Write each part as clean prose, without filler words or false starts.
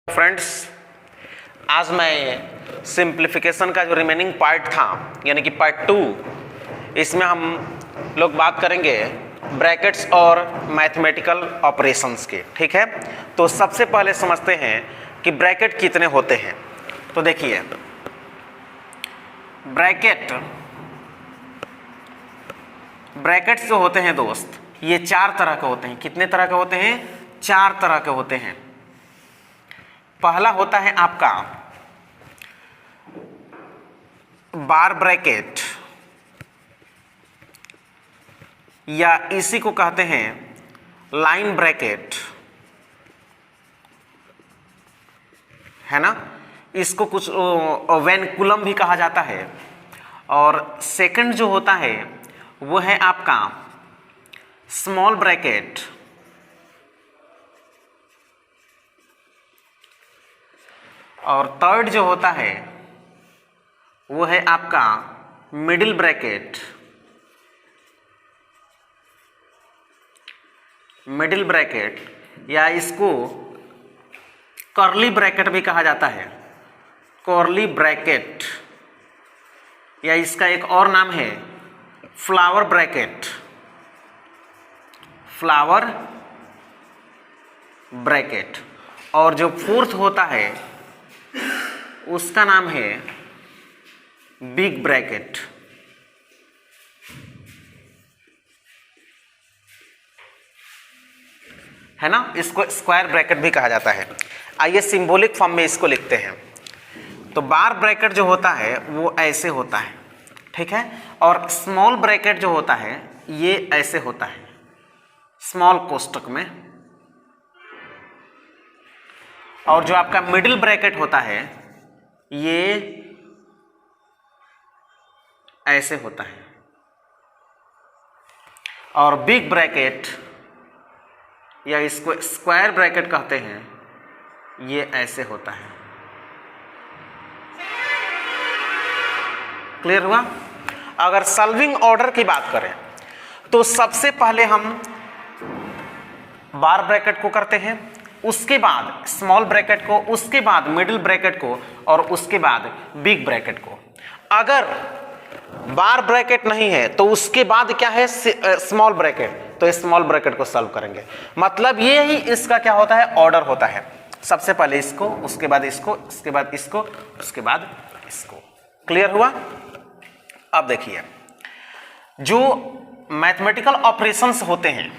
Friends, आज मैं simplification का जो रिमेनिंग पार्ट था यानी कि पार्ट 2, इसमें हम लोग बात करेंगे ब्रैकेट्स और मैथमेटिकल ऑपरेशंस के। ठीक है, तो सबसे पहले समझते हैं कि ब्रैकेट कितने होते हैं। तो देखिए, ब्रैकेट्स जो होते हैं दोस्त, ये 4 तरह के होते हैं। कितने तरह के होते हैं? 4 तरह के होते हैं। पहला होता है आपका बार ब्रैकेट, या इसी को कहते हैं लाइन ब्रैकेट, है ना। इसको कुछ वेनकुलम भी कहा जाता है। और सेकंड जो होता है वो है आपका स्मॉल ब्रैकेट, और थर्ड जो होता है वो है आपका मिडिल ब्रैकेट। मिडिल ब्रैकेट या इसको कर्ली ब्रैकेट भी कहा जाता है, कर्ली ब्रैकेट, या इसका एक और नाम है फ्लावर ब्रैकेट, फ्लावर ब्रैकेट। और जो फोर्थ होता है उसका नाम है बिग ब्रैकेट, है ना। इसको स्क्वायर ब्रैकेट भी कहा जाता है। आइए सिंबॉलिक फॉर्म में इसको लिखते हैं। तो बार ब्रैकेट जो होता है वो ऐसे होता है, ठीक है। और स्मॉल ब्रैकेट जो होता है ये ऐसे होता है, स्मॉल कोष्टक में। और जो आपका मिडिल ब्रैकेट होता है ये ऐसे होता है। और बिग ब्रैकेट या इसको स्क्वायर ब्रैकेट कहते हैं, ये ऐसे होता है। क्लियर हुआ? अगर सॉल्विंग ऑर्डर की बात करें तो सबसे पहले हम बार ब्रैकेट को करते हैं, उसके बाद स्मॉल ब्रैकेट को, उसके बाद मिडिल ब्रैकेट को, और उसके बाद बिग ब्रैकेट को। अगर बार ब्रैकेट नहीं है तो उसके बाद क्या है? Small bracket. तो स्मॉल ब्रैकेट को सॉल्व करेंगे। मतलब ये ही इसका क्या होता है? ऑर्डर होता है। सबसे पहले इसको, उसके बाद इसको, उसके बाद इसको, उसके बाद इसको। क्लियर हुआ? अब देखिए, जो मैथमेटिकल ऑपरेशंस होते हैं,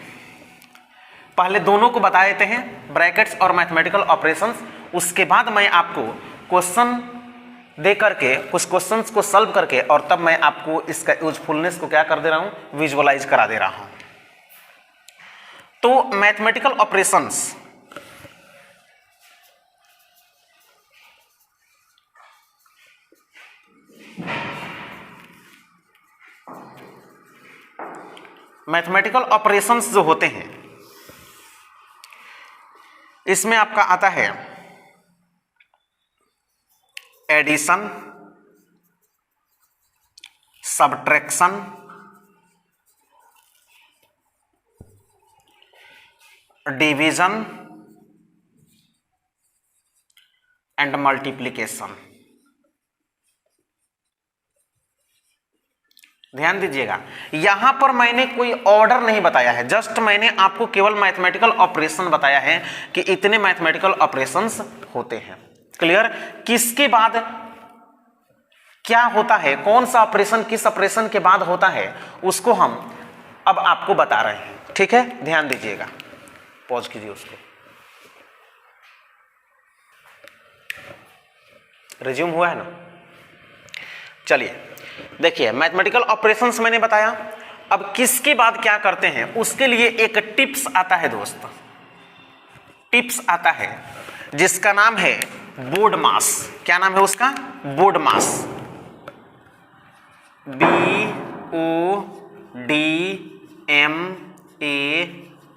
पहले दोनों को बता देते हैं, ब्रैकेट्स और मैथमेटिकल ऑपरेशंस। उसके बाद मैं आपको क्वेश्चन दे करके, कुछ क्वेश्चंस को सॉल्व करके, और तब मैं आपको इसका यूजफुलनेस को क्या कर दे रहा हूं? विजुअलाइज करा दे रहा हूं। तो मैथमेटिकल ऑपरेशंस, मैथमेटिकल ऑपरेशंस जो होते हैं इसमें आपका आता है addition, subtraction, division and multiplication. ध्यान दीजिएगा, यहां पर मैंने कोई ऑर्डर नहीं बताया है, जस्ट मैंने आपको केवल मैथमेटिकल ऑपरेशन बताया है कि इतने मैथमेटिकल ऑपरेशंस होते हैं। क्लियर? किसके बाद क्या होता है, कौन सा ऑपरेशन किस ऑपरेशन के बाद होता है, उसको हम अब आपको बता रहे हैं। ठीक है, ध्यान दीजिएगा। पॉज कीजिए उसको। रिज्यूम हुआ है ना? चलिए देखिए, मैथमेटिकल ऑपरेशंस मैंने बताया। अब किसके बाद क्या करते हैं उसके लिए एक टिप्स आता है दोस्त, टिप्स आता है जिसका नाम है बोर्ड मास। क्या नाम है उसका? Board mass,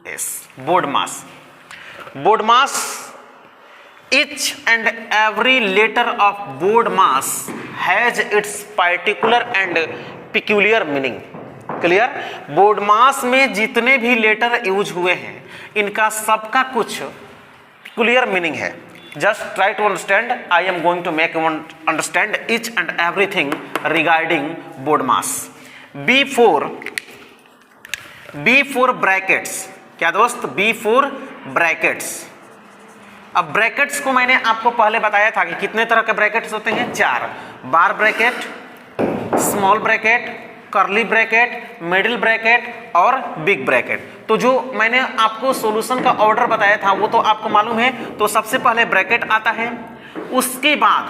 BODMAS, board mass. Board mass, each and every letter of board mass has its particular and peculiar meaning. Clear? Board maths में जितने भी लेटर यूज हुए हैं इनका सबका कुछ पेक्युलियर मीनिंग है। just try to understand. I am going to make you understand each and everything regarding board mass. B4 brackets, क्या दोस्त, B4 ब्रैकेट्स। अब ब्रैकेट्स को मैंने आपको पहले बताया था कि कितने तरह के ब्रैकेट्स होते हैं, 4, bar bracket, small bracket, curly bracket, middle bracket और बिग ब्रैकेट। तो जो मैंने आपको सॉल्यूशन का ऑर्डर बताया था वो तो आपको मालूम है। तो सबसे पहले ब्रैकेट आता है, उसके बाद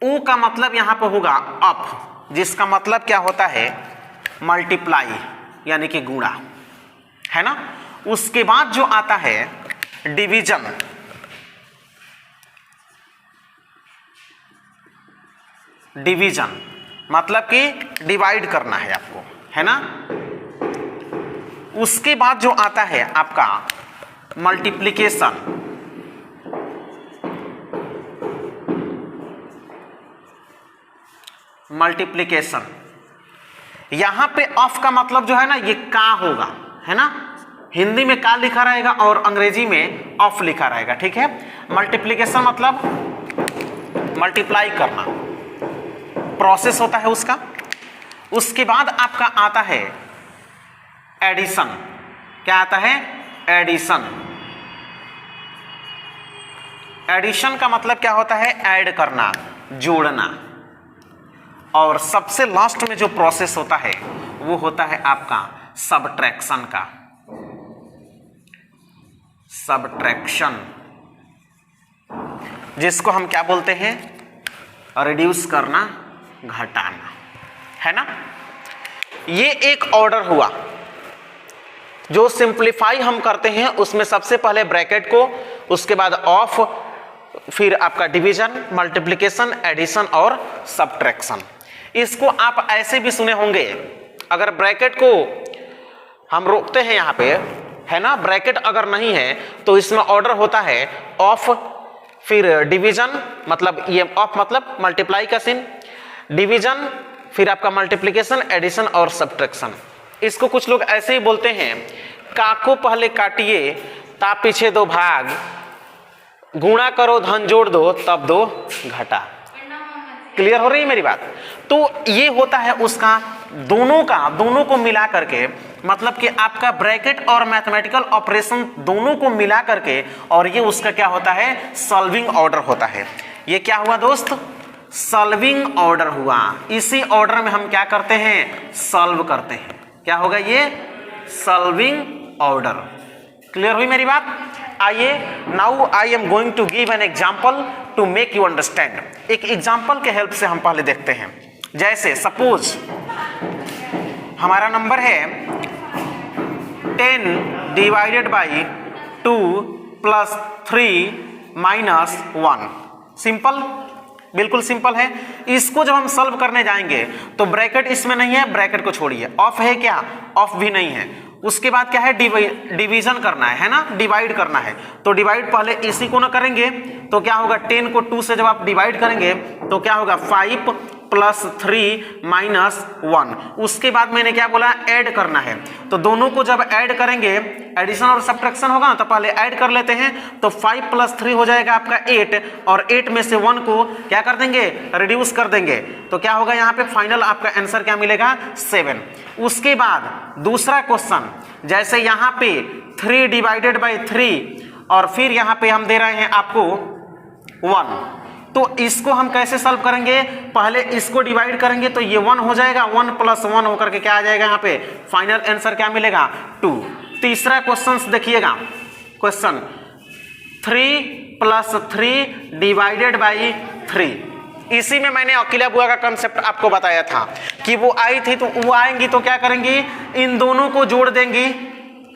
ओ का मतलब यहां पर होगा अप, जिसका मतलब क्या होता है, मल्टीप्लाई यानी कि गुणा, है ना। उसके बाद जो आता है डिवीजन, डिवीजन मतलब कि डिवाइड करना है आपको, है ना। उसके बाद जो आता है आपका मल्टीप्लिकेशन, मल्टीप्लिकेशन। यहां पे ऑफ का मतलब जो है ना ये का होगा, है ना। हिंदी में का लिखा रहेगा और अंग्रेजी में ऑफ लिखा रहेगा, ठीक है। मल्टीप्लिकेशन मतलब मल्टीप्लाई करना, प्रोसेस होता है उसका। उसके बाद आपका आता है एडिशन, क्या आता है, एडिशन। एडिशन का मतलब क्या होता है, ऐड करना, जोड़ना। और सबसे लास्ट में जो प्रोसेस होता है वो होता है आपका सबट्रैक्शन का, सबट्रैक्शन, जिसको हम क्या बोलते हैं, रिड्यूस करना, घटाना, है ना। ये एक ऑर्डर हुआ। जो सिंप्लीफाई हम करते हैं उसमें सबसे पहले ब्रैकेट को, उसके बाद ऑफ, फिर आपका डिवीजन, मल्टीप्लिकेशन, एडिशन और सबट्रैक्शन। इसको आप ऐसे भी सुने होंगे, अगर ब्रैकेट को हम रोकते हैं यहाँ पे, है ना, ब्रैकेट अगर नहीं है तो इसमें ऑर्डर होता है ऑफ, फिर डिवीजन मतलब ये ऑफ मतलब मल्टीप्लाई का सिन, डिवीजन, फिर आपका मल्टीप्लिकेशन, एडिशन और सबट्रैक्शन। इसको कुछ लोग ऐसे ही बोलते हैं, का को पहले काटिए ता पीछे दो भाग, गुणा करो धन जोड़ दो तब दो घटा। क्लियर हो रही है मेरी बात। तो ये होता है उसका दोनों को मिला करके, मतलब कि आपका ब्रैकेट और मैथमेटिकल ऑपरेशन दोनों को मिला करके, और ये उसका क्या होता है, सॉल्विंग ऑर्डर होता है। ये क्या हुआ दोस्त, सॉल्विंग ऑर्डर हुआ। इसी ऑर्डर में हम क्या करते हैं, सॉल्व करते हैं। क्या होगा ये, सॉल्विंग ऑर्डर। क्लियर हुई मेरी बात। आइए, now I am going to give an example to make you understand. एक एग्जाम्पल के हेल्प से हम पहले देखते हैं। जैसे सपोज हमारा नंबर है 10 divided by 2 plus 3 minus 1। Simple, बिल्कुल सिंपल है। इसको जब हम सॉल्व करने जाएंगे तो ब्रैकेट इसमें नहीं है, ब्रैकेट को छोड़िए। ऑफ है क्या, ऑफ भी नहीं है। उसके बाद क्या है, डिवीजन करना है ना, डिवाइड करना है। तो डिवाइड पहले इसी को ना करेंगे तो क्या होगा, 10 को 2 से जब आप डिवाइड करेंगे तो क्या होगा, 5 प्लस 3 माइनस 1। उसके बाद मैंने क्या बोला, ऐड करना है। तो दोनों को जब ऐड करेंगे, एडिशन और सब्ट्रैक्शन होगा ना, तो पहले ऐड कर लेते हैं। तो 5 प्लस 3 हो जाएगा आपका 8, और 8 में से 1 को क्या कर देंगे, रिड्यूस कर देंगे। तो क्या होगा यहाँ पे फाइनल आपका आंसर क्या मिलेगा, 7। उसके बाद दूसरा क्वेश्चन, जैसे यहाँ पे 3 डिवाइडेड बाई 3 और फिर यहाँ पे हम दे रहे हैं आपको 1। तो इसको हम कैसे सॉल्व करेंगे, पहले इसको डिवाइड करेंगे तो ये 1 हो जाएगा, 1 प्लस 1 होकर के क्या आ जाएगा, यहाँ पे फाइनल आंसर क्या मिलेगा, 2। तीसरा क्वेश्चन देखिएगा, क्वेश्चन 3 प्लस 3 डिवाइडेड बाई 3। इसी में मैंने अकेला बुआ का कंसेप्ट आपको बताया था कि वो आई थी, तो वो आएंगी तो क्या करेंगी, इन दोनों को जोड़ देंगी,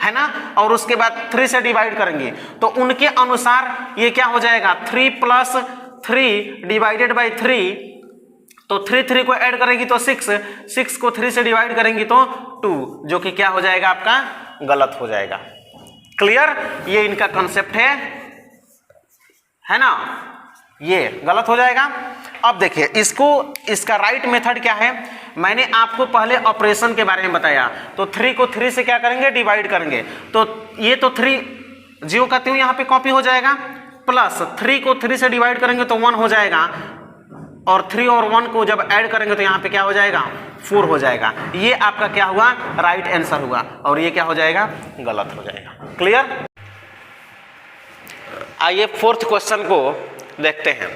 है ना, और उसके बाद 3 से डिवाइड करेंगी। तो उनके अनुसार ये क्या हो जाएगा, 3 प्लस 3 डिवाइडेड बाई 3, तो 3 को ऐड करेंगी तो 6 को 3 से डिवाइड करेंगी तो 2, जो कि क्या हो जाएगा, आपका गलत हो जाएगा। क्लियर, ये इनका कंसेप्ट है ना, ये गलत हो जाएगा। अब देखिए इसका राइट मेथड क्या है, मैंने आपको पहले ऑपरेशन के बारे में बताया। तो 3 को 3 से क्या करेंगे, डिवाइड करेंगे। तो ये तो 3 ज्यों का त्यों यहाँ पे कॉपी हो जाएगा, प्लस 3 को 3 से डिवाइड करेंगे तो 1 हो जाएगा, और 3 और 1 को जब ऐड करेंगे तो यहाँ पे क्या हो जाएगा, 4 हो जाएगा। ये आपका क्या हुआ, राइट आंसर हुआ, और ये क्या हो जाएगा, गलत हो जाएगा। क्लियर। आइए फोर्थ क्वेश्चन को देखते हैं।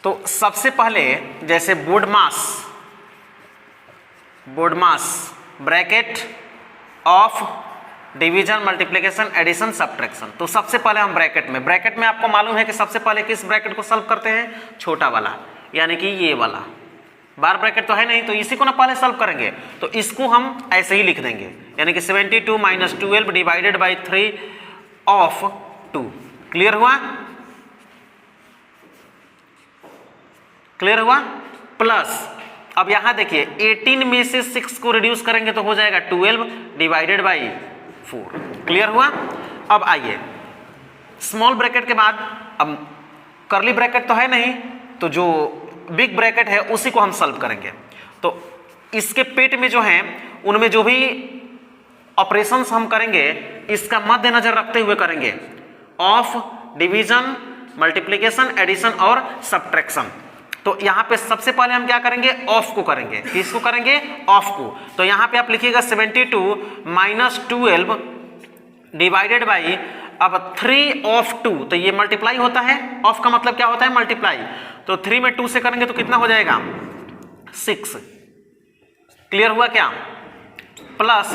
तो सबसे पहले जैसे BODMAS bracket of division, multiplication, addition, subtraction. तो सबसे पहले हम ब्रैकेट में आपको मालूम है कि सबसे पहले किस ब्रैकेट को सॉल्व करते हैं, छोटा वाला, यानी कि ये वाला। बार ब्रैकेट तो है नहीं, तो इसी को ना पहले सॉल्व करेंगे, तो इसको हम ऐसे ही लिख देंगे, यानी कि 72 minus 12 divided by 3 of 2। Clear हुआ, क्लियर हुआ। प्लस अब यहां देखिए 18 में से 6 को रिड्यूस करेंगे तो हो जाएगा 12 डिवाइडेड बाई 4। क्लियर हुआ। अब आइए स्मॉल ब्रैकेट के बाद, अब कर्ली ब्रैकेट तो है नहीं, तो जो बिग ब्रैकेट है उसी को हम सॉल्व करेंगे। तो इसके पेट में जो है उनमें जो भी ऑपरेशंस हम करेंगे इसका मद्देनजर रखते हुए करेंगे, ऑफ डिवीजन, मल्टीप्लिकेशन, एडिशन और सब्ट्रैक्शन। तो यहां पे सबसे पहले हम क्या करेंगे, ऑफ को करेंगे। किसको करेंगे, ऑफ को। तो यहां पे आप लिखिएगा 72 माइनस 12 डिवाइडेड बाई, अब 3 ऑफ 2, तो ये मल्टीप्लाई होता है, ऑफ का मतलब क्या होता है, मल्टीप्लाई। तो 3 में 2 से करेंगे तो कितना हो जाएगा, 6। क्लियर हुआ क्या। Plus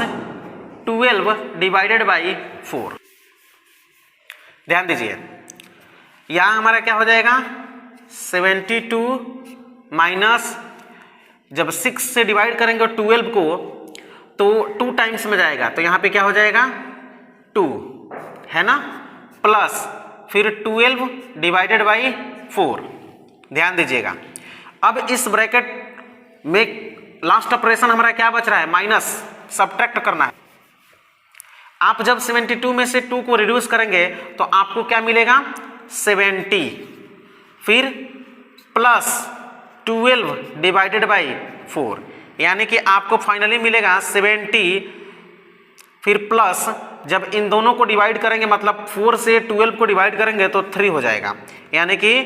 12 divided by 4। ध्यान दीजिए यहां हमारा क्या हो जाएगा, 72 माइनस, जब 6 से डिवाइड करेंगे 12 को तो 2 टाइम्स में जाएगा, तो यहां पे क्या हो जाएगा 2, है ना, प्लस फिर 12 डिवाइडेड बाई 4। ध्यान दीजिएगा अब इस ब्रैकेट में लास्ट ऑपरेशन हमारा क्या बच रहा है, माइनस, सब्ट्रैक्ट करना है। आप जब 72 में से 2 को रिड्यूस करेंगे तो आपको क्या मिलेगा, 70, फिर प्लस 12 डिवाइडेड बाई 4, यानी कि आपको फाइनली मिलेगा 70, फिर प्लस जब इन दोनों को डिवाइड करेंगे, मतलब 4 से 12 को डिवाइड करेंगे तो 3 हो जाएगा, यानी कि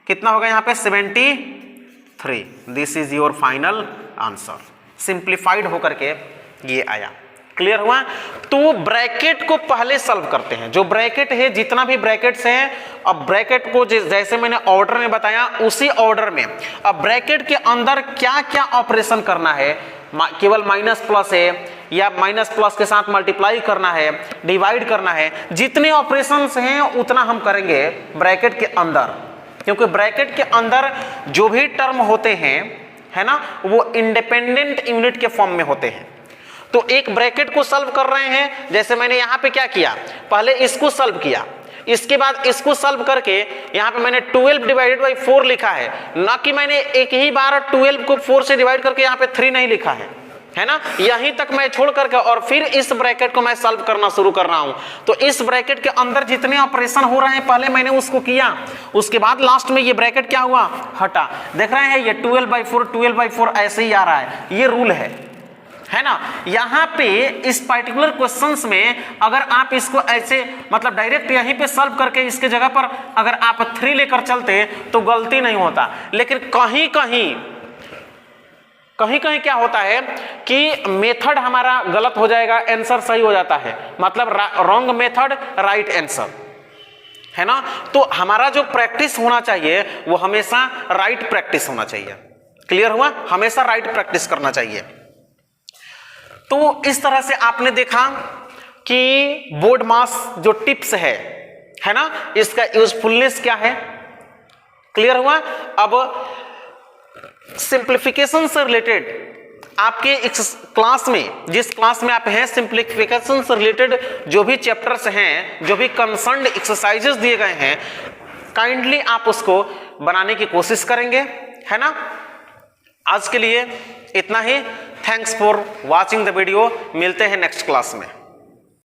कितना होगा यहाँ पे 73। This is your final answer. Simplified होकर के ये आया। क्लियर हुआ। तो ब्रैकेट को पहले सॉल्व करते हैं, जो ब्रैकेट है, जितना भी ब्रैकेट्स हैं, अब ब्रैकेट को जैसे मैंने ऑर्डर में बताया उसी ऑर्डर में अब ब्रैकेट के अंदर क्या क्या ऑपरेशन करना है, केवल माइनस प्लस है या माइनस प्लस के साथ मल्टीप्लाई करना है, डिवाइड करना है, जितने ऑपरेशंस हैं उतना हम करेंगे ब्रैकेट के अंदर, क्योंकि ब्रैकेट के अंदर जो भी टर्म होते हैं, है ना, वो इंडिपेंडेंट यूनिट के फॉर्म में होते हैं। तो एक ब्रैकेट को सॉल्व कर रहे हैं, जैसे मैंने यहां पे क्या किया, पहले इसको सॉल्व किया, इसके बाद इसको सॉल्व करके यहां पे मैंने 12 डिवाइडेड बाई 4 लिखा है, ना कि मैंने एक ही बार 12 को 4 से डिवाइड करके यहां पे 3 नहीं लिखा है ना, यहीं तक मैं छोड़ करके और फिर इस ब्रैकेट को मैं सॉल्व करना शुरू कर रहा हूं। तो इस ब्रैकेट के अंदर जितने ऑपरेशन हो रहे हैं पहले मैंने उसको किया, उसके बाद लास्ट में ये ब्रैकेट क्या हुआ, हटा। देख रहे हैं ये 12/4 ऐसे ही आ रहा है, ये रूल है ना। यहां पे इस पर्टिकुलर क्वेश्चंस में अगर आप इसको ऐसे मतलब डायरेक्ट यहीं पे सॉल्व करके इसके जगह पर अगर आप 3 लेकर चलते तो गलती नहीं होता, लेकिन कहीं कहीं क्या होता है कि मेथड हमारा गलत हो जाएगा, आंसर सही हो जाता है, मतलब रॉन्ग मेथड राइट आंसर, है ना। तो हमारा जो प्रैक्टिस होना चाहिए वो हमेशा राइट प्रैक्टिस होना चाहिए। क्लियर हुआ, हमेशा राइट प्रैक्टिस करना चाहिए। तो इस तरह से आपने देखा कि बोर्ड मास जो टिप्स है ना, इसका यूजफुलनेस क्या है। क्लियर हुआ। अब सिंप्लीफिकेशन से रिलेटेड आपके इस क्लास में, जिस क्लास में आप हैं, सिंप्लीफिकेशन से रिलेटेड जो भी चैप्टर्स हैं, जो भी कंसर्न्ड एक्सरसाइजेस दिए गए हैं, काइंडली आप उसको बनाने की कोशिश करेंगे, है ना। आज के लिए इतना ही। Thanks for watching the video. मिलते हैं नेक्स्ट क्लास में।